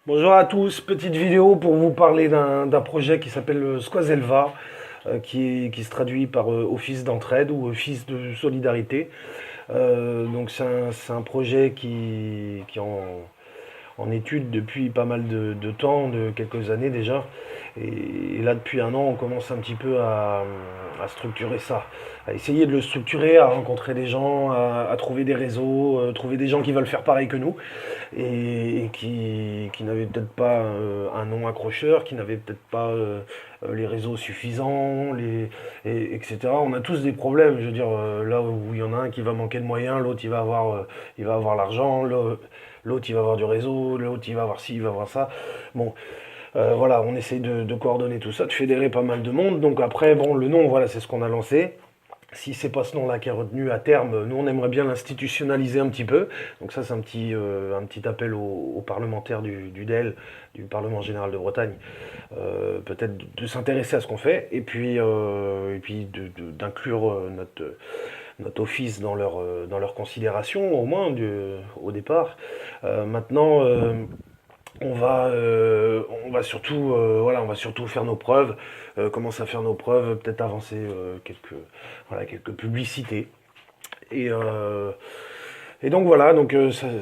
Bonjour à tous, petite vidéo pour vous parler d'un projet qui s'appelle Squazelva, qui se traduit par Office d'entraide ou Office de solidarité. Donc c'est un projet qui est en étude depuis pas mal de temps, de quelques années déjà. Et là, depuis un an, on commence un petit peu à structurer ça, à essayer de le structurer, à rencontrer des gens, à trouver des réseaux, trouver des gens qui veulent faire pareil que nous et qui n'avaient peut-être pas un nom accrocheur, qui n'avaient peut-être pas les réseaux suffisants, etc. On a tous des problèmes, je veux dire, là où il y en a un qui va manquer de moyens, l'autre il va avoir l'argent, l'autre il va avoir du réseau, l'autre il va avoir ci, il va avoir ça. Bon, voilà, on essaye de coordonner tout ça, de fédérer pas mal de monde. Donc après, bon, le nom, voilà, c'est ce qu'on a lancé. Si c'est pas ce nom-là qui est retenu à terme, nous on aimerait bien l'institutionnaliser un petit peu. Donc ça c'est un petit appel aux parlementaires du DEL, du Parlement général de Bretagne, peut-être de s'intéresser à ce qu'on fait et puis d'inclure notre office dans leur considération au moins au départ. Maintenant, on va surtout, voilà, on va surtout faire nos preuves, commencer à faire nos preuves, peut-être avancer voilà, quelques publicités. Et, euh, et donc voilà, donc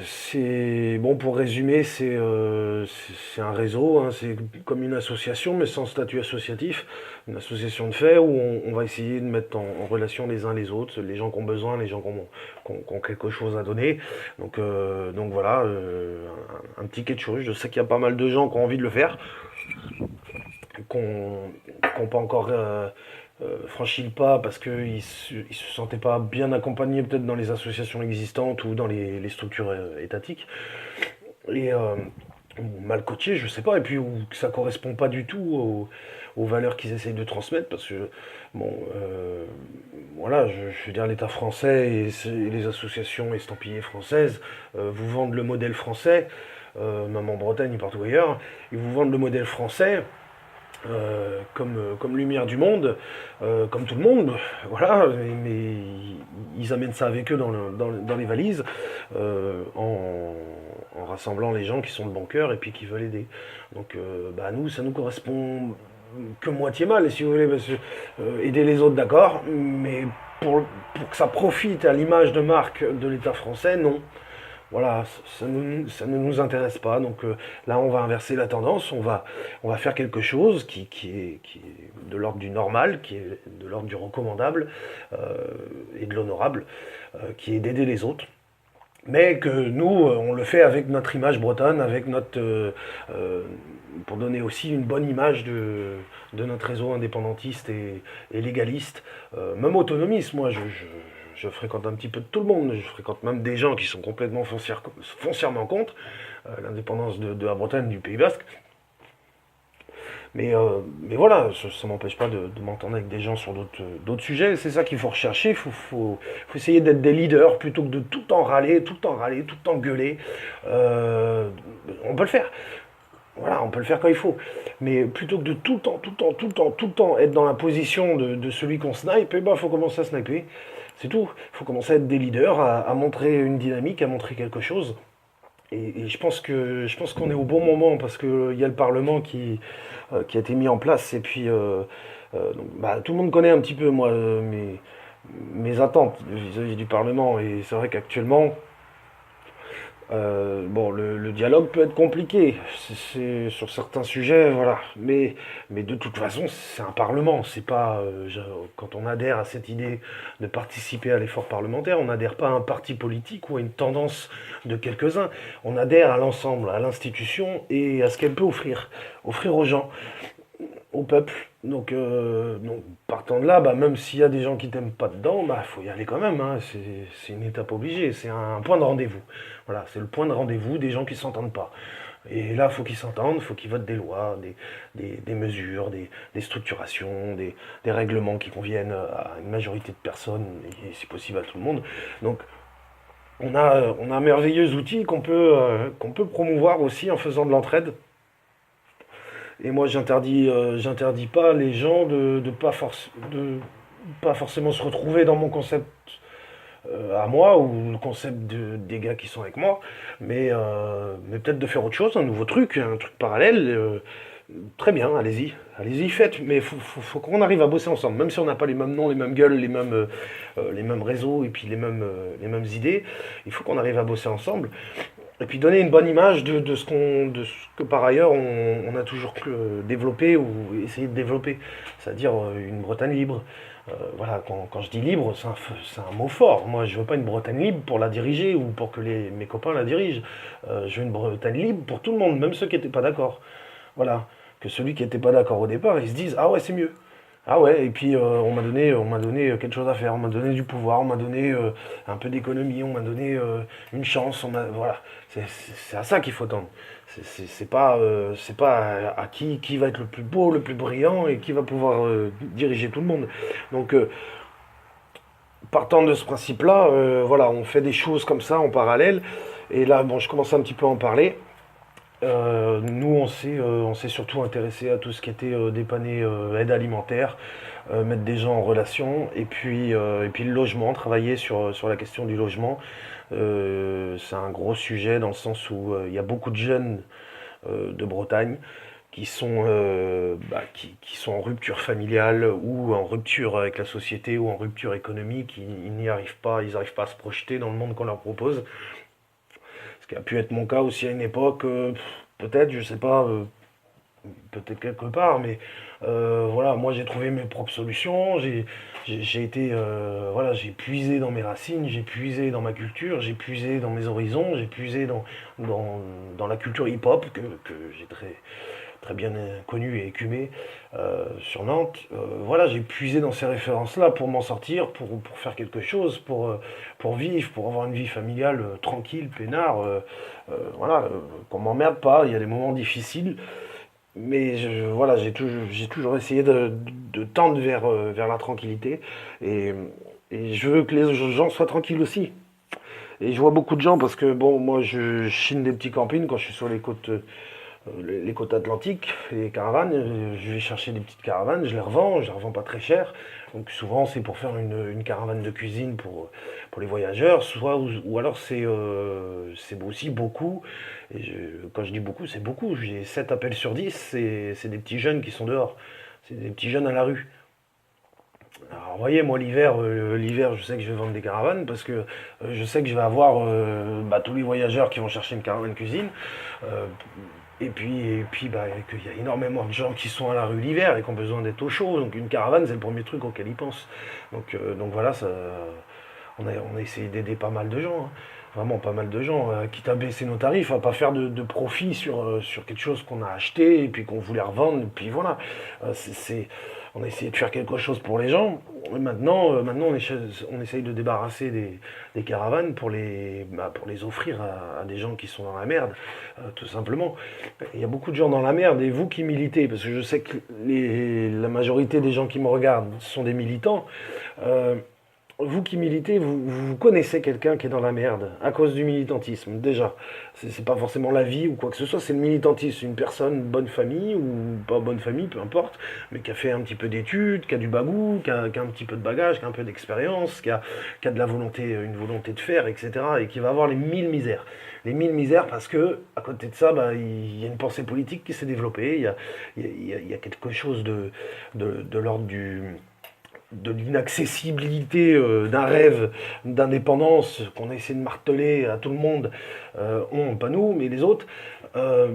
c'est bon pour résumer, c'est un réseau, hein, c'est comme une association mais sans statut associatif, une association de fait où on va essayer de mettre en relation les uns les autres, les gens qui ont besoin, les gens qui ont quelque chose à donner. Donc voilà, un petit quelque chose. Je sais qu'il y a pas mal de gens qui ont envie de le faire, qu'on n'ont pas encore franchi le pas parce qu'ils ne se sentaient pas bien accompagnés peut-être dans les associations existantes ou dans les structures étatiques. Et ou mal coachés, je sais pas, et puis ou que ça correspond pas du tout aux valeurs qu'ils essayent de transmettre, parce que, bon, voilà, je veux dire, l'État français et les associations estampillées françaises vous vendent le modèle français, même en Bretagne et partout ailleurs, ils vous vendent le modèle français, comme lumière du monde, comme tout le monde, voilà, mais ils amènent ça avec eux dans les valises, en rassemblant les gens qui sont de bon cœur et puis qui veulent aider. Donc, bah, nous, ça nous correspond que moitié mal, si vous voulez, parce que aider les autres, d'accord, mais pour que ça profite à l'image de marque de l'État français, non. Voilà, ça ne nous intéresse pas. Donc là, on va inverser la tendance. On va faire quelque chose qui est de l'ordre du normal, qui est de l'ordre du recommandable et de l'honorable, qui est d'aider les autres. Mais que nous, on le fait avec notre image bretonne, avec euh, pour donner aussi une bonne image de notre réseau indépendantiste et légaliste, même autonomiste. Moi, je fréquente un petit peu de tout le monde. Je fréquente même des gens qui sont complètement foncièrement contre l'indépendance de la Bretagne, du Pays Basque. Mais voilà, ça m'empêche pas de m'entendre avec des gens sur d'autres sujets. C'est ça qu'il faut rechercher. Faut essayer d'être des leaders plutôt que de tout le temps râler, tout le temps râler, tout le temps gueuler. Euh, on peut le faire. Voilà, on peut le faire quand il faut. Mais plutôt que de tout le temps, tout le temps, tout le temps, tout le temps être dans la position de celui qu'on snipe, il faut commencer à sniper. C'est tout. Il faut commencer à être des leaders, à montrer une dynamique, à montrer quelque chose. Et je pense qu'on est au bon moment parce qu'il y a le Parlement qui a été mis en place. Et puis, donc, bah, tout le monde connaît un petit peu, moi, mes attentes vis-à-vis du Parlement. Et c'est vrai qu'actuellement, bon, le dialogue peut être compliqué sur certains sujets, voilà. Mais de toute façon, c'est un parlement. C'est pas quand on adhère à cette idée de participer à l'effort parlementaire, on n'adhère pas à un parti politique ou à une tendance de quelques-uns. On adhère à l'ensemble, à l'institution et à ce qu'elle peut offrir aux gens, au peuple. Donc partant de là, bah, même s'il y a des gens qui t'aiment pas dedans, bah faut y aller quand même, hein. C'est une étape obligée, c'est un point de rendez-vous. Voilà, c'est le point de rendez-vous des gens qui s'entendent pas. Et là, faut qu'ils s'entendent, faut qu'ils votent des lois, des mesures, des structurations, des règlements qui conviennent à une majorité de personnes et si possible à tout le monde. Donc on a un merveilleux outil qu'on peut promouvoir aussi en faisant de l'entraide. Et moi, j'interdis pas les gens de pas forcément se retrouver dans mon concept à moi ou le concept des gars qui sont avec moi, mais peut-être de faire autre chose, un truc parallèle. Très bien, allez-y, allez-y, faites, mais faut qu'on arrive à bosser ensemble, même si on n'a pas les mêmes noms, les mêmes gueules, les mêmes réseaux et puis les mêmes idées, il faut qu'on arrive à bosser ensemble. Et puis donner une bonne image de ce que par ailleurs on a toujours développé ou essayé de développer, c'est-à-dire une Bretagne libre. Voilà, quand je dis libre, c'est un mot fort. Moi, je veux pas une Bretagne libre pour la diriger ou pour que mes copains la dirigent. Je veux une Bretagne libre pour tout le monde, même ceux qui n'étaient pas d'accord. Voilà, que celui qui n'était pas d'accord au départ, il se dise ah ouais c'est mieux. Ah ouais, et puis on m'a donné quelque chose à faire, on m'a donné du pouvoir, on m'a donné un peu d'économie, on m'a donné une chance, voilà. C'est à ça qu'il faut tendre. C'est pas à qui va être le plus beau, le plus brillant et qui va pouvoir diriger tout le monde. Donc partant de ce principe-là, voilà, on fait des choses comme ça en parallèle. Et là, bon, je commence un petit peu à en parler. Nous, on s'est surtout intéressé à tout ce qui était dépanner aide alimentaire, mettre des gens en relation, et puis le logement, travailler sur la question du logement. C'est un gros sujet dans le sens où il y a beaucoup de jeunes de Bretagne qui sont en rupture familiale ou en rupture avec la société ou en rupture économique. Ils n'y arrivent pas, ils n'arrivent pas à se projeter dans le monde qu'on leur propose. Ce qui a pu être mon cas aussi à une époque, peut-être, je sais pas, peut-être quelque part, mais voilà, moi j'ai trouvé mes propres solutions, j'ai été, voilà, j'ai puisé dans mes racines, j'ai puisé dans ma culture, j'ai puisé dans mes horizons, j'ai puisé dans la culture hip-hop que j'ai très bien connu et écumé sur Nantes. Voilà, j'ai puisé dans ces références-là pour m'en sortir, pour faire quelque chose, pour vivre, pour avoir une vie familiale tranquille, peinard. Voilà, qu'on m'emmerde pas, il y a des moments difficiles, mais voilà, j'ai toujours essayé de tendre vers la tranquillité et, et je veux que les gens soient tranquilles aussi. Et je vois beaucoup de gens parce que, bon, moi je chine des petits campings quand je suis sur les côtes atlantiques, les caravanes, je vais chercher des petites caravanes, je les revends pas très cher. Donc souvent c'est pour faire une caravane de cuisine pour les voyageurs, ou alors c'est aussi beaucoup, quand je dis beaucoup, c'est beaucoup, j'ai 7 appels sur 10, c'est des petits jeunes qui sont dehors, c'est des petits jeunes à la rue. Alors, vous voyez, moi, l'hiver, je sais que je vais vendre des caravanes parce que je sais que je vais avoir tous les voyageurs qui vont chercher une caravane cuisine. Euh, et puis qu'il y a énormément de gens qui sont à la rue l'hiver et qui ont besoin d'être au chaud. Donc, une caravane, c'est le premier truc auquel ils pensent. Donc voilà, on a essayé d'aider pas mal de gens, hein. Vraiment pas mal de gens, quitte à baisser nos tarifs, à pas faire de profit sur quelque chose qu'on a acheté et puis qu'on voulait revendre. Et puis voilà. On a essayé de faire quelque chose pour les gens. Et maintenant on essaye de débarrasser des caravanes pour les offrir à des gens qui sont dans la merde, tout simplement. Il y a beaucoup de gens dans la merde, et vous qui militez, parce que je sais que la majorité des gens qui me regardent sont des militants, euh, vous qui militez, vous connaissez quelqu'un qui est dans la merde à cause du militantisme, déjà. C'est pas forcément la vie ou quoi que ce soit, c'est le militantisme. Une personne, bonne famille ou pas bonne famille, peu importe, mais qui a fait un petit peu d'études, qui a du bagou, qui a un petit peu de bagage, qui a un peu d'expérience, qui a de la volonté, une volonté de faire, etc. Et qui va avoir les mille misères. Les mille misères parce que, à côté de ça, il y a une pensée politique qui s'est développée, il y a quelque chose de l'ordre de l'inaccessibilité d'un rêve d'indépendance qu'on a essayé de marteler à tout le monde, pas nous, mais les autres. Euh,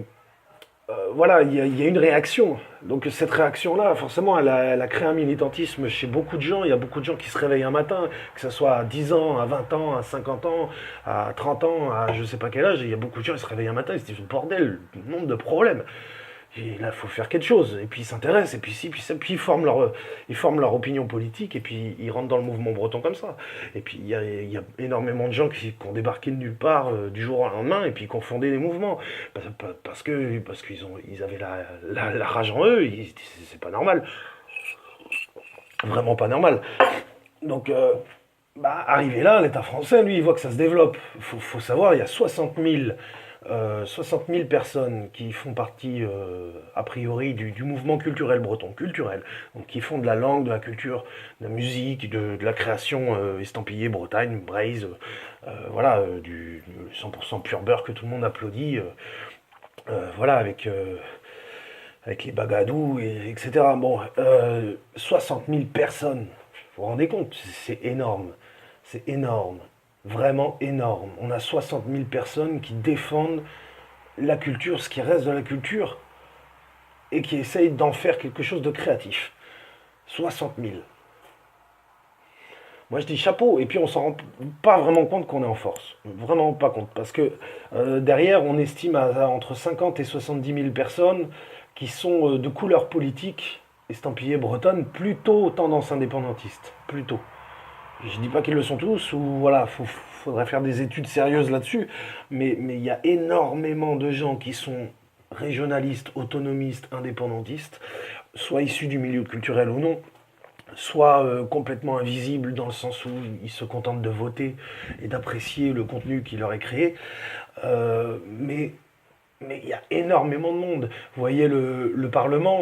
voilà, il y a une réaction. Donc cette réaction-là, forcément, elle a créé un militantisme chez beaucoup de gens. Il y a beaucoup de gens qui se réveillent un matin, que ce soit à 10 ans, à 20 ans, à 50 ans, à 30 ans, à je sais pas quel âge. Il y a beaucoup de gens qui se réveillent un matin et se disent, bordel, le nombre de problèmes. Et là, il faut faire quelque chose. Et puis ils s'intéressent, et puis si, puis ça, puis ils forment leur opinion politique, et puis ils rentrent dans le mouvement breton comme ça. Et puis il y a énormément de gens qui ont débarqué de nulle part du jour au lendemain, et puis qui ont fondé des mouvements. Parce ils avaient la rage en eux, c'est pas normal. Vraiment pas normal. Donc, arrivé là, l'État français, lui, il voit que ça se développe. Faut savoir, il y a 60 000 60 000 personnes qui font partie, a priori, du mouvement culturel breton, culturel, donc qui font de la langue, de la culture, de la musique, de la création estampillée Bretagne, Braise, voilà, du 100% pur beurre que tout le monde applaudit, voilà, avec les bagadous, etc. Bon, 60 000 personnes, vous vous rendez compte, c'est énorme, c'est énorme, vraiment énorme. On a 60 000 personnes qui défendent la culture, ce qui reste de la culture, et qui essayent d'en faire quelque chose de créatif. 60 000. Moi je dis chapeau, et puis on s'en rend pas vraiment compte qu'on est en force. Vraiment pas compte. Parce que derrière, on estime à entre 50 et 70 000 personnes qui sont de couleur politique, estampillées bretonnes, plutôt tendance indépendantiste. Plutôt. Je dis pas qu'ils le sont tous, ou voilà, faudrait faire des études sérieuses là-dessus, mais il y a énormément de gens qui sont régionalistes, autonomistes, indépendantistes, soit issus du milieu culturel ou non, soit complètement invisibles dans le sens où ils se contentent de voter et d'apprécier le contenu qui leur est créé. Mais il y a énormément de monde. Vous voyez, le Parlement,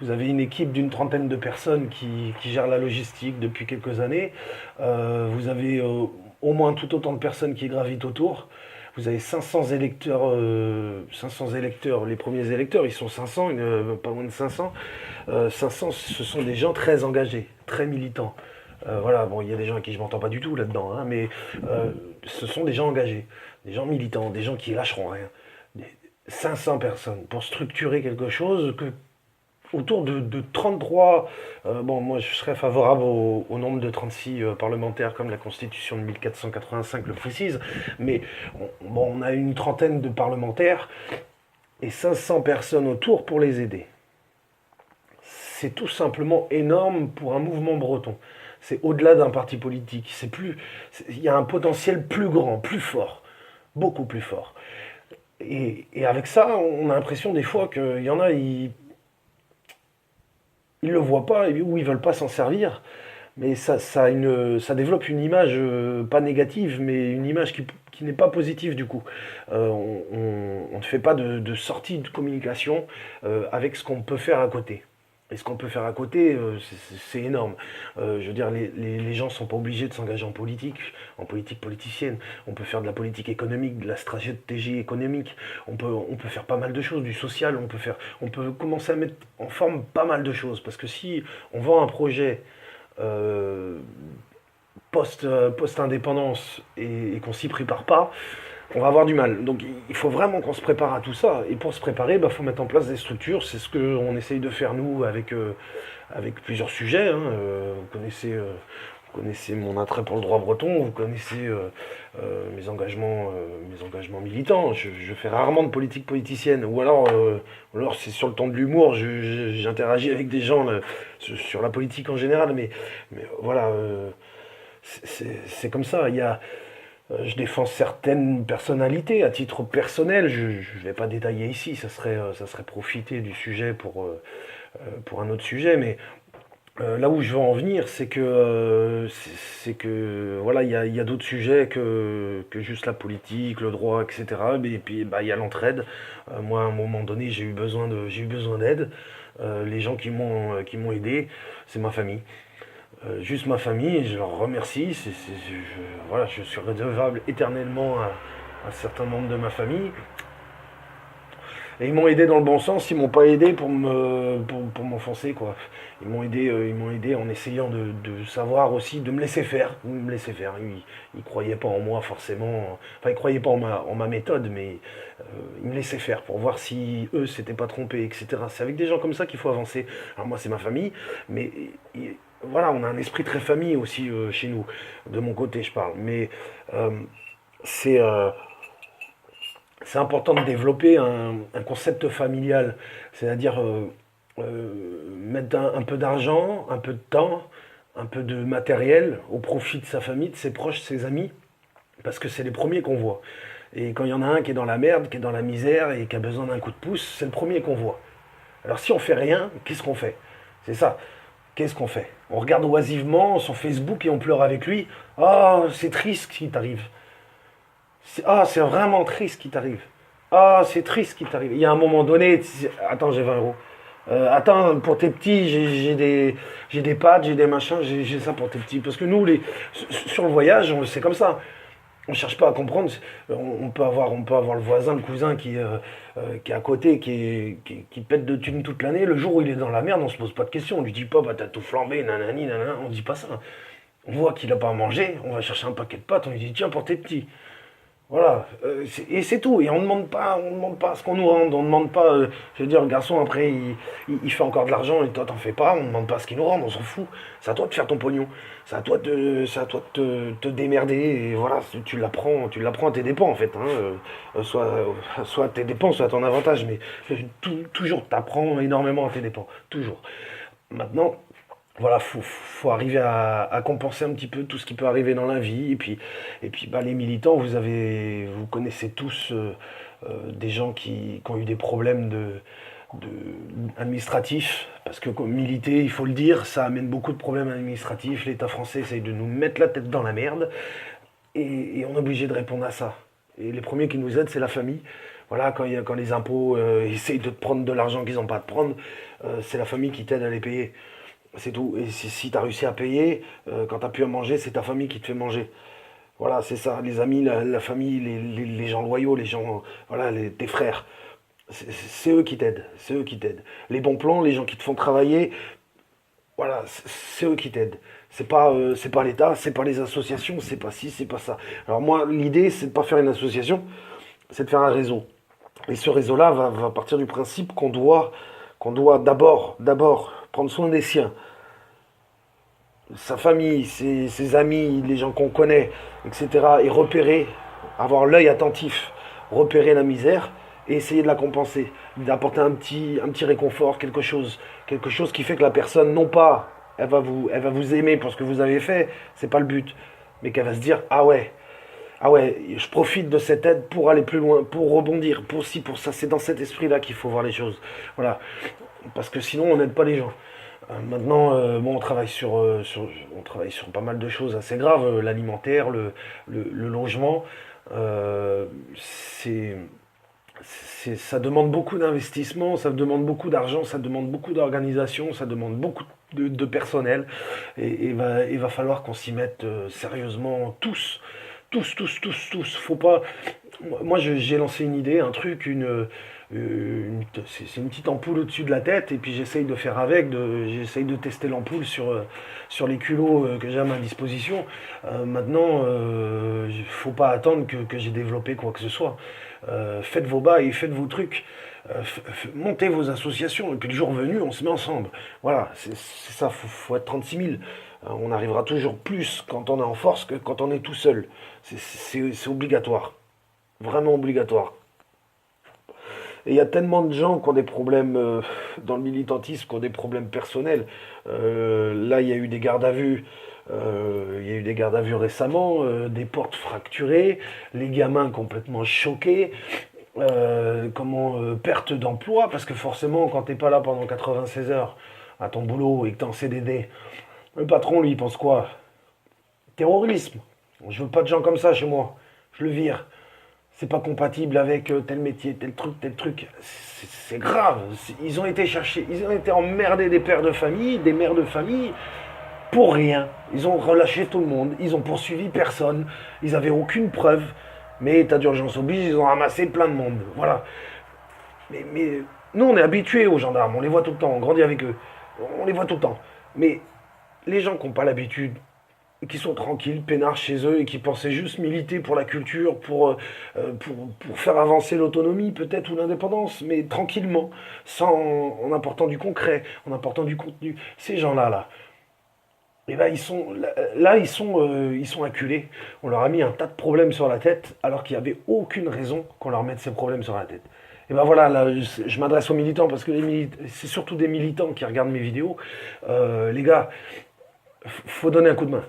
vous avez une équipe d'une trentaine de personnes qui gère la logistique depuis quelques années. Vous avez au moins tout autant de personnes qui gravitent autour. Vous avez 500 électeurs, 500 électeurs, les premiers électeurs, ils sont 500, pas moins de 500. 500, ce sont des gens très engagés, très militants. Voilà, bon, il y a des gens à qui je m'entends pas du tout là-dedans, hein, mais ce sont des gens engagés, des gens militants, des gens qui lâcheront rien. 500 personnes pour structurer quelque chose autour de 33. Bon, moi je serais favorable au nombre de 36 parlementaires comme la Constitution de 1485 le précise, mais bon, on a une trentaine de parlementaires et 500 personnes autour pour les aider. C'est tout simplement énorme pour un mouvement breton. C'est au-delà d'un parti politique. Il y a un potentiel plus grand, plus fort, beaucoup plus fort. Et avec ça, on a l'impression des fois qu'il y en a, ils le voient pas ou ils veulent pas s'en servir. Mais ça développe une image, pas négative, mais une image qui n'est pas positive du coup. On ne fait pas de sortie de communication avec ce qu'on peut faire à côté. Et ce qu'on peut faire à côté, c'est énorme. Je veux dire, les gens ne sont pas obligés de s'engager en politique politicienne. On peut faire de la politique économique, de la stratégie économique. On peut faire pas mal de choses, du social. On peut commencer à mettre en forme pas mal de choses. Parce que si on vend un projet euh, post-indépendance et qu'on s'y prépare pas, on va avoir du mal. Donc il faut vraiment qu'on se prépare à tout ça. Et pour se préparer, il faut mettre en place des structures. C'est ce qu'on essaye de faire nous avec plusieurs sujets, hein. Vous connaissez mon attrait pour le droit breton, vous connaissez mes engagements militants. Je fais rarement de politique politicienne. Ou alors c'est sur le ton de l'humour, j'interagis avec des gens là, sur la politique en général. Mais voilà, c'est comme ça. Je défends certaines personnalités à titre personnel. Je ne vais pas détailler ici, ça serait profiter du sujet pour un autre sujet. Mais là où je veux en venir, c'est que voilà, il y a d'autres sujets que juste la politique, le droit, etc. Et puis bah, il y a l'entraide. Moi, à un moment donné, j'ai eu besoin d'aide. Les gens qui m'ont aidé, c'est ma famille. Juste ma famille, et je leur remercie. Voilà, je suis redevable éternellement à un certain nombre de ma famille. Et ils m'ont aidé dans le bon sens, ils m'ont pas aidé pour m'enfoncer, quoi. Ils m'ont aidé en essayant de savoir aussi, de me laisser faire. Me laisser faire. Ils croyaient pas en moi forcément. Enfin, ils croyaient pas en ma méthode, mais ils me laissaient faire pour voir si eux s'étaient pas trompés, etc. C'est avec des gens comme ça qu'il faut avancer. Alors moi, c'est ma famille, mais voilà, on a un esprit très famille aussi chez nous. De mon côté, je parle. Mais c'est c'est important de développer un concept familial, c'est-à-dire mettre un peu d'argent, un peu de temps, un peu de matériel au profit de sa famille, de ses proches, de ses amis, parce que c'est les premiers qu'on voit. Et quand il y en a un qui est dans la merde, qui est dans la misère et qui a besoin d'un coup de pouce, c'est le premier qu'on voit. Alors si on fait rien, qu'est-ce qu'on fait? C'est ça. Qu'est-ce qu'on fait? On regarde oisivement son Facebook et on pleure avec lui. Ah, c'est triste ce qui t'arrive. C'est vraiment triste ce qui t'arrive. Ah, c'est triste ce qui t'arrive. Il y a un moment donné, attends, j'ai 20 euros. Attends, pour tes petits, j'ai des pâtes, j'ai des machins, j'ai ça pour tes petits. Parce que nous, sur le voyage, c'est comme ça. On cherche pas à comprendre. On peut avoir le voisin, le cousin qui est à côté, qui pète de thunes toute l'année. Le jour où il est dans la merde, on se pose pas de questions. On lui dit pas, bah t'as tout flambé, nanani, nanana. On dit pas ça. On voit qu'il a pas à manger, on va chercher un paquet de pâtes, on lui dit tiens pour tes petits. Voilà, et c'est tout. Et on demande pas ce qu'on nous rende. On demande pas. Je veux dire, le garçon après, il fait encore de l'argent et toi t'en fais pas. On demande pas ce qu'il nous rende. On s'en fout. C'est à toi de faire ton pognon. C'est à toi de te démerder. Et voilà, tu l'apprends à tes dépens en fait. Hein. Soit à tes dépens, soit à ton avantage. Mais toujours, t'apprends énormément à tes dépens. Toujours. Maintenant, voilà, faut arriver à compenser un petit peu tout ce qui peut arriver dans la vie. Et puis bah, les militants, vous connaissez tous des gens qui ont eu des problèmes administratifs. Parce que comme militer, il faut le dire, ça amène beaucoup de problèmes administratifs. L'État français essaye de nous mettre la tête dans la merde. Et on est obligé de répondre à ça. Et les premiers qui nous aident, c'est la famille. Voilà, quand les impôts essayent de te prendre de l'argent qu'ils n'ont pas à te prendre, c'est la famille qui t'aide à les payer. C'est tout. Et si tu as réussi à payer, quand tu n'as plus à manger, c'est ta famille qui te fait manger. Voilà, c'est ça. Les amis, la famille, les gens loyaux, les gens, voilà, tes frères. C'est eux qui t'aident. C'est eux qui t'aident. Les bons plans, les gens qui te font travailler, voilà, c'est eux qui t'aident. C'est pas l'État, c'est pas les associations, c'est pas ci, c'est pas ça. Alors moi, l'idée, c'est de pas faire une association, c'est de faire un réseau. Et ce réseau-là va partir du principe qu'on doit d'abord prendre soin des siens, sa famille, ses amis, les gens qu'on connaît, etc. Et repérer, avoir l'œil attentif, repérer la misère et essayer de la compenser, d'apporter un petit réconfort, quelque chose qui fait que la personne, non pas, elle va vous aimer pour ce que vous avez fait, c'est pas le but, mais qu'elle va se dire, ah ouais, je profite de cette aide pour aller plus loin, pour rebondir, pour ci, pour ça. C'est dans cet esprit-là qu'il faut voir les choses. Voilà. Parce que sinon, on n'aide pas les gens. Maintenant, bon, on travaille sur pas mal de choses assez graves. L'alimentaire, le logement. C'est, ça demande beaucoup d'investissement, ça demande beaucoup d'argent, ça demande beaucoup d'organisation, ça demande beaucoup de personnel. Il va falloir qu'on s'y mette sérieusement tous. Tous. Faut pas. Moi, j'ai lancé une idée, un truc, c'est une petite ampoule au-dessus de la tête, et puis j'essaye de tester l'ampoule sur les culots que j'ai à ma disposition. Maintenant, faut pas attendre que j'ai développé quoi que ce soit. Faites vos bails, faites vos trucs. Montez vos associations, et puis le jour venu, on se met ensemble. Voilà, c'est ça, faut être 36 000. On arrivera toujours plus quand on est en force que quand on est tout seul. C'est obligatoire. Vraiment obligatoire. Et il y a tellement de gens qui ont des problèmes dans le militantisme, qui ont des problèmes personnels. Là, il y a eu des gardes à vue. Il y a eu des gardes à vue récemment, des portes fracturées, les gamins complètement choqués, perte d'emploi, parce que forcément, quand t'es pas là pendant 96 heures à ton boulot et que t'es en CDD, le patron, lui, il pense quoi? Terrorisme. Je veux pas de gens comme ça chez moi. Je le vire. C'est pas compatible avec tel métier, tel truc, tel truc. C'est grave. Ils ont été chercher, ils ont été emmerdés des pères de famille, des mères de famille, pour rien. Ils ont relâché tout le monde, ils ont poursuivi personne, ils avaient aucune preuve. Mais état d'urgence oblige, ils ont ramassé plein de monde. Voilà. Mais nous, on est habitués aux gendarmes, on les voit tout le temps, on grandit avec eux. On les voit tout le temps. Mais les gens qui n'ont pas l'habitude, qui sont tranquilles, peinards chez eux et qui pensaient juste militer pour la culture, pour faire avancer l'autonomie peut-être ou l'indépendance, mais tranquillement, en apportant du concret, en apportant du contenu. Ces gens-là, et ben ils sont acculés. On leur a mis un tas de problèmes sur la tête alors qu'il n'y avait aucune raison qu'on leur mette ces problèmes sur la tête. Et ben voilà, là, je m'adresse aux militants parce que c'est surtout des militants qui regardent mes vidéos. Les gars, faut donner un coup de main.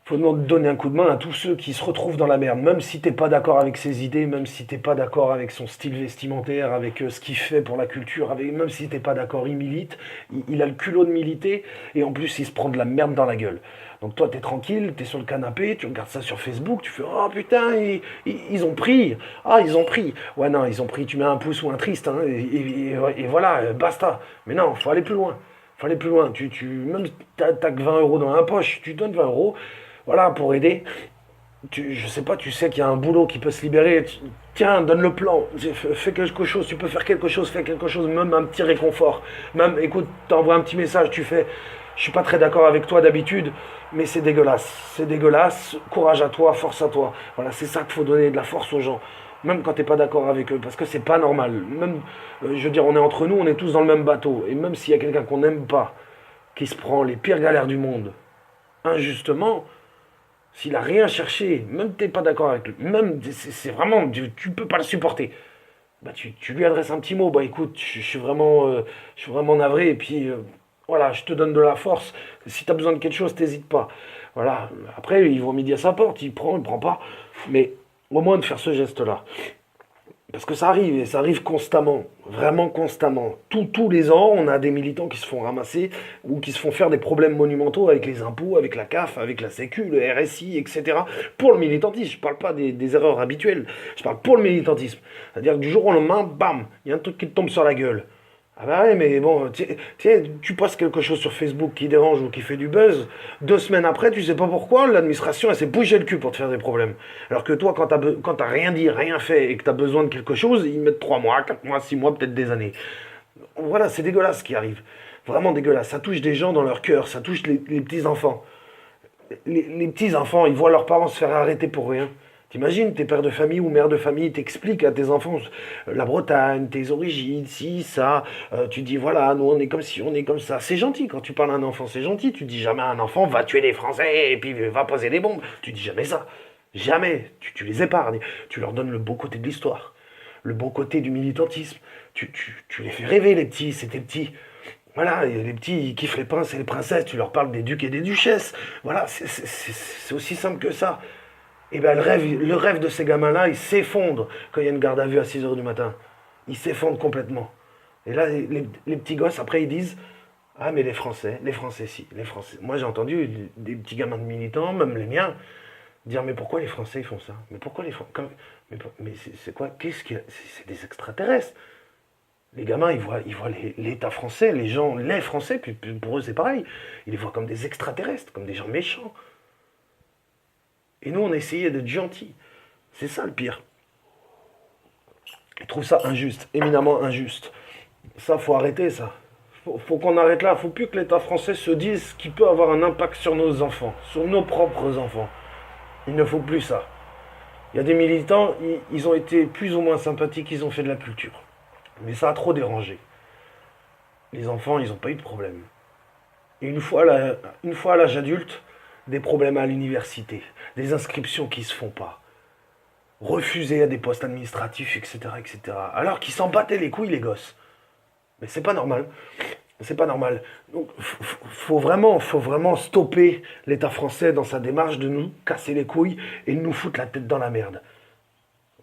Faut donner un coup de main à tous ceux qui se retrouvent dans la merde, même si t'es pas d'accord avec ses idées, même si t'es pas d'accord avec son style vestimentaire, avec ce qu'il fait pour la culture, même si t'es pas d'accord, il milite, il a le culot de militer, et en plus il se prend de la merde dans la gueule. Donc toi t'es tranquille, t'es sur le canapé, tu regardes ça sur Facebook, tu fais oh putain, ils ont pris, ah ils ont pris, ouais non ils ont pris, tu mets un pouce ou un triste, hein, et voilà, basta. Mais non, faut aller plus loin. Faut aller plus loin. Même t'as que 20 euros dans la poche, tu donnes 20 euros, voilà, pour aider. Je sais pas, tu sais qu'il y a un boulot qui peut se libérer. Tiens, donne le plan, fais quelque chose, tu peux faire quelque chose, fais quelque chose, même un petit réconfort. Même, écoute, t'envoies un petit message, tu fais, je suis pas très d'accord avec toi d'habitude, mais c'est dégueulasse, courage à toi, force à toi. Voilà, c'est ça qu'il faut donner de la force aux gens, même quand t'es pas d'accord avec eux, parce que c'est pas normal. Même, je veux dire, on est entre nous, on est tous dans le même bateau, et même s'il y a quelqu'un qu'on n'aime pas, qui se prend les pires galères du monde, injustement, s'il a rien cherché, même t'es pas d'accord avec lui, même c'est vraiment, tu peux pas le supporter. Bah tu lui adresses un petit mot, bah écoute, je suis vraiment navré, et puis voilà, je te donne de la force. Si t'as besoin de quelque chose, t'hésites pas. Voilà. Après, il vaut midi à sa porte, il prend pas, mais au moins de faire ce geste-là. Parce que ça arrive, et ça arrive constamment, vraiment constamment. Tous les ans, on a des militants qui se font ramasser ou qui se font faire des problèmes monumentaux avec les impôts, avec la CAF, avec la Sécu, le RSI, etc. Pour le militantisme, je ne parle pas des erreurs habituelles, je parle pour le militantisme. C'est-à-dire que du jour au lendemain, bam, il y a un truc qui te tombe sur la gueule. Ah bah ouais, mais bon, tiens, tu postes quelque chose sur Facebook qui dérange ou qui fait du buzz, 2 semaines après, tu sais pas pourquoi, l'administration, elle s'est bougé le cul pour te faire des problèmes. Alors que toi, quand t'as rien dit, rien fait, et que t'as besoin de quelque chose, ils mettent 3 mois, 4 mois, 6 mois, peut-être des années. Voilà, c'est dégueulasse ce qui arrive. Vraiment dégueulasse. Ça touche des gens dans leur cœur, ça touche les petits-enfants. Les petits-enfants, ils voient leurs parents se faire arrêter pour rien. T'imagines, tes pères de famille ou mères de famille t'expliquent à tes enfants la Bretagne, tes origines, si, ça. Tu dis, voilà, nous on est comme ci, on est comme ça. C'est gentil quand tu parles à un enfant, c'est gentil. Tu dis jamais à un enfant, va tuer les Français et puis va poser des bombes. Tu dis jamais ça. Jamais. Tu les épargnes. Tu leur donnes le beau côté de l'histoire, le beau côté du militantisme. Tu les fais rêver, les petits, c'est tes petits. Voilà, et les petits, ils kiffent les princes et les princesses, tu leur parles des ducs et des duchesses. Voilà, c'est aussi simple que ça. Et bien le rêve de ces gamins-là, il s'effondre quand il y a une garde à vue à 6 heures du matin. Il s'effondre complètement. Et là, les petits gosses, après, ils disent ah, mais les Français, si, les Français. Moi, j'ai entendu des petits gamins de militants, même les miens, dire mais pourquoi les Français ils font ça? Mais pourquoi les Français? Mais c'est quoi? Qu'est-ce qu'il y a? C'est des extraterrestres. Les gamins, ils voient l'État français, les gens, les Français, puis pour eux c'est pareil. Ils les voient comme des extraterrestres, comme des gens méchants. Et nous, on a essayé d'être gentils. C'est ça le pire. Je trouve ça injuste, éminemment injuste. Ça, faut arrêter ça. Faut qu'on arrête là. Faut plus que l'État français se dise qu'il peut avoir un impact sur nos enfants, sur nos propres enfants. Il ne faut plus ça. Il y a des militants, ils ont été plus ou moins sympathiques, ils ont fait de la culture. Mais ça a trop dérangé. Les enfants, ils n'ont pas eu de problème. Et une fois à l'âge adulte, des problèmes à l'université, des inscriptions qui se font pas, refusés à des postes administratifs, etc., etc. Alors qu'ils s'en battaient les couilles, les gosses. Mais c'est pas normal. C'est pas normal. Donc, faut vraiment stopper l'État français dans sa démarche de nous casser les couilles et de nous foutre la tête dans la merde.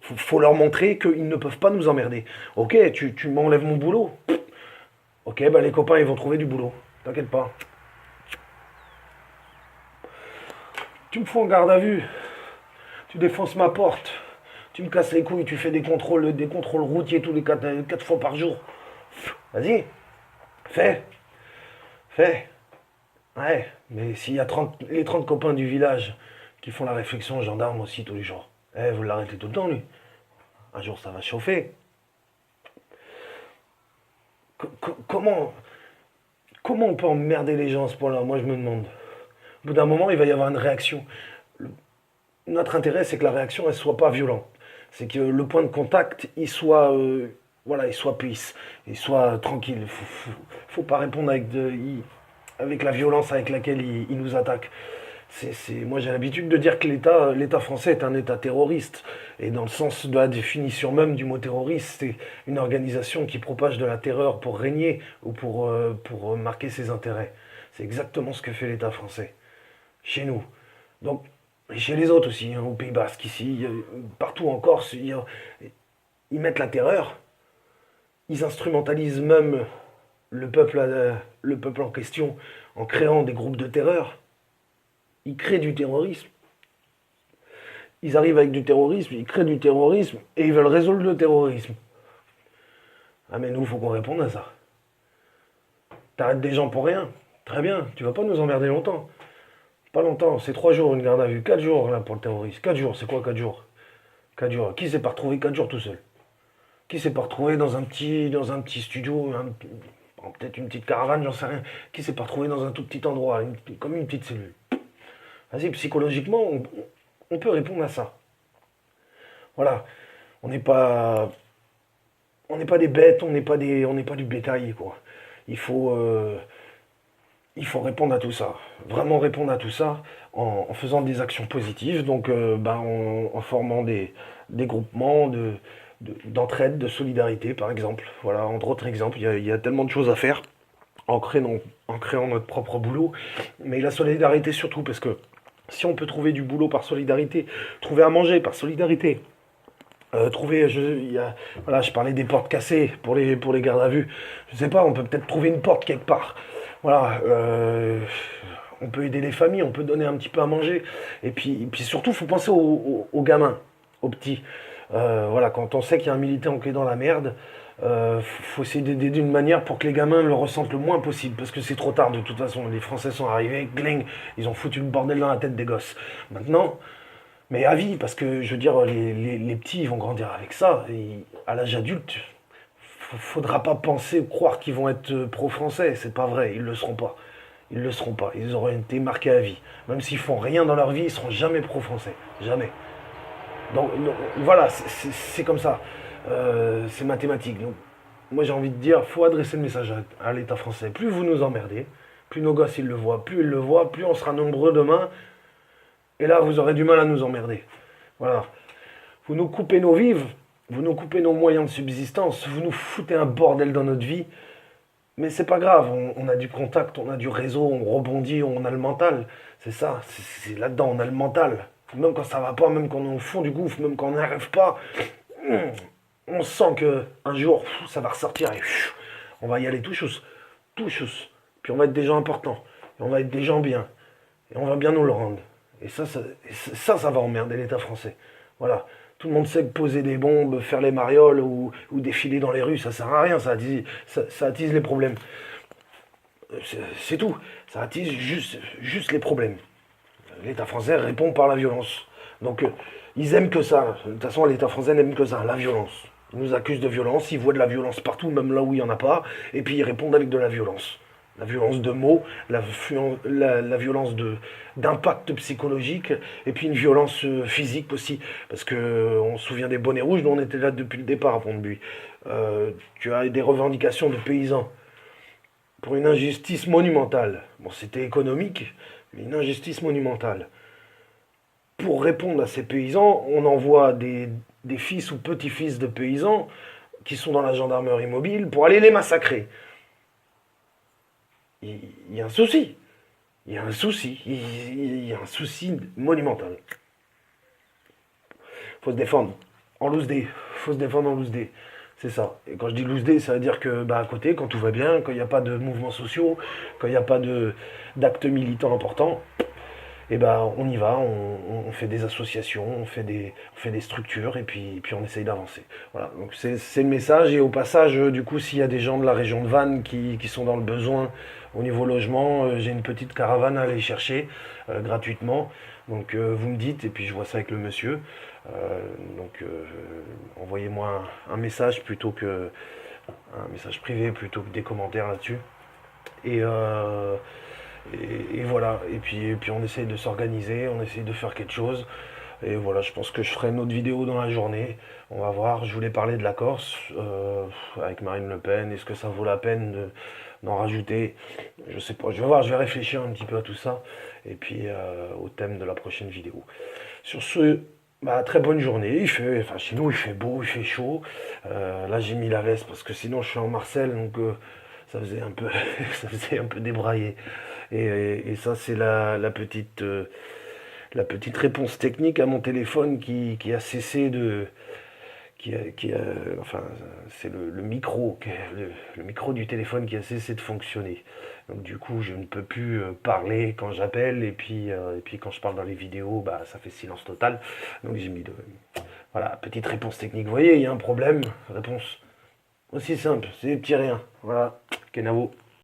Faut leur montrer qu'ils ne peuvent pas nous emmerder. Ok, tu m'enlèves mon boulot. Ok, bah les copains, ils vont trouver du boulot. T'inquiète pas. Tu me fous en garde à vue. Tu défonces ma porte. Tu me casses les couilles. Tu fais des contrôles routiers tous les 4 fois par jour. Vas-y. Fais. Fais. Ouais. Mais s'il y a les 30 copains du village qui font la réflexion aux gendarmes aussi tous les jours. Vous l'arrêtez tout le temps, lui. Un jour, ça va chauffer. Comment, comment on peut emmerder les gens à ce point-là? Moi, je me demande. Au bout d'un moment, il va y avoir une réaction. Notre intérêt, c'est que la réaction, elle soit pas violente. C'est que le point de contact, il soit, voilà, il soit peace, il soit tranquille. Faut pas répondre avec la violence avec laquelle il nous attaque. Moi, j'ai l'habitude de dire que l'État français est un État terroriste. Et dans le sens de la définition même du mot terroriste, c'est une organisation qui propage de la terreur pour régner ou pour marquer ses intérêts. C'est exactement ce que fait l'État français. Chez nous. Donc, et chez les autres aussi, hein, au Pays Basque, ici, partout en Corse, ils mettent la terreur, ils instrumentalisent même le peuple en question en créant des groupes de terreur. Ils créent du terrorisme. Ils arrivent avec du terrorisme, ils créent du terrorisme et ils veulent résoudre le terrorisme. Ah mais nous, il faut qu'on réponde à ça. T'arrêtes des gens pour rien. Très bien, tu vas pas nous emmerder longtemps. Pas longtemps, c'est 3 jours une garde à vue. 4 jours là pour le terroriste. 4 jours, c'est quoi 4 jours? 4 jours. Qui s'est pas retrouvé 4 jours tout seul? Qui s'est pas retrouvé dans un petit studio, peut-être une petite caravane, j'en sais rien. Qui s'est pas retrouvé dans un tout petit endroit, comme une petite cellule? Vas-y, psychologiquement, on peut répondre à ça. Voilà. On n'est pas, on n'est pas des bêtes, on n'est pas du bétail, quoi. Il faut, euh, il faut répondre à tout ça. Vraiment répondre à tout ça en faisant des actions positives, donc en formant des groupements d'entraide, de solidarité, par exemple. Voilà, entre autres exemples, il y a tellement de choses à faire en créant notre propre boulot. Mais la solidarité surtout, parce que si on peut trouver du boulot par solidarité, trouver à manger par solidarité, voilà, je parlais des portes cassées pour les gardes à vue. Je sais pas, on peut peut-être trouver une porte quelque part. Voilà, on peut aider les familles, on peut donner un petit peu à manger. Et puis surtout, il faut penser aux gamins, aux petits. Voilà, quand on sait qu'il y a un militant qui est dans la merde, faut essayer d'aider d'une manière pour que les gamins le ressentent le moins possible. Parce que c'est trop tard de toute façon. Les Français sont arrivés, gling, ils ont foutu le bordel dans la tête des gosses. Maintenant, mais à vie, parce que je veux dire, les petits, ils vont grandir avec ça. Et à l'âge adulte, faudra pas penser ou croire qu'ils vont être pro-français. C'est pas vrai, ils le seront pas. Ils le seront pas. Ils auront été marqués à vie. Même s'ils font rien dans leur vie, ils seront jamais pro-français. Jamais. Donc, voilà, c'est comme ça. C'est mathématique. Donc, moi j'ai envie de dire, faut adresser le message à l'État français. Plus vous nous emmerdez, plus nos gosses ils le voient, plus ils le voient, plus on sera nombreux demain. Et là, vous aurez du mal à nous emmerder. Voilà. Vous nous coupez nos vives, vous nous coupez nos moyens de subsistance, vous nous foutez un bordel dans notre vie. Mais c'est pas grave, on a du contact, on a du réseau, on rebondit, on a le mental. C'est ça, c'est là-dedans, on a le mental. Même quand ça va pas, même quand on est au fond du gouffre, même quand on n'y arrive pas, on sent que un jour, ça va ressortir et on va y aller tout chousse. Tout chousse. Puis on va être des gens importants. Et on va être des gens bien. Et on va bien nous le rendre. Et ça va emmerder l'État français. Voilà. Tout le monde sait que poser des bombes, faire les marioles ou défiler dans les rues, ça sert à rien, ça attise les problèmes. C'est tout. Ça attise juste les problèmes. L'État français répond par la violence. Donc, ils aiment que ça. De toute façon, l'État français n'aime que ça, la violence. Ils nous accusent de violence, ils voient de la violence partout, même là où il n'y en a pas, et puis ils répondent avec de la violence. La violence de mots, la violence d'impact psychologique, et puis une violence physique aussi. Parce que on se souvient des bonnets rouges, dont on était là depuis le départ à Pont-de-Buis. Tu as des revendications de paysans pour une injustice monumentale. Bon, c'était économique, mais une injustice monumentale. Pour répondre à ces paysans, on envoie des fils ou petits-fils de paysans qui sont dans la gendarmerie mobile pour aller les massacrer. Il y a un souci. Il y a un souci. Il y a un souci monumental. Faut se défendre. En loose day. Faut se défendre en loose day. C'est ça. Et quand je dis loose day, ça veut dire que à côté, quand tout va bien, quand il n'y a pas de mouvements sociaux, quand il n'y a pas d'actes militants importants, et on y va, on fait des associations, on fait des structures et puis on essaye d'avancer. Voilà, donc c'est le message. Et au passage, du coup, s'il y a des gens de la région de Vannes qui sont dans le besoin au niveau logement, j'ai une petite caravane à aller chercher gratuitement. Donc vous me dites et puis je vois ça avec le monsieur. Donc envoyez-moi un message plutôt que un message privé plutôt que des commentaires là-dessus. Et, euh, et voilà, et puis on essaye de s'organiser, on essaye de faire quelque chose. Et voilà, je pense que je ferai une autre vidéo dans la journée. On va voir, je voulais parler de la Corse avec Marine Le Pen. Est-ce que ça vaut la peine d'en rajouter? Je sais pas, je vais voir, je vais réfléchir un petit peu à tout ça. Et puis au thème de la prochaine vidéo. Sur ce, très bonne journée. Enfin, chez nous, il fait beau, il fait chaud. Là, j'ai mis la veste parce que sinon, je suis en Marcel, donc ça faisait un peu, ça faisait un peu débraillé. Et ça, c'est la petite réponse technique à mon téléphone qui a cessé de... enfin, c'est le micro, le micro du téléphone qui a cessé de fonctionner. Donc du coup, je ne peux plus parler quand j'appelle et puis quand je parle dans les vidéos, bah, ça fait silence total. Donc j'ai mis voilà, petite réponse technique. Vous voyez, il y a un problème. Réponse aussi simple, c'est des petits riens. Voilà, Kenavo.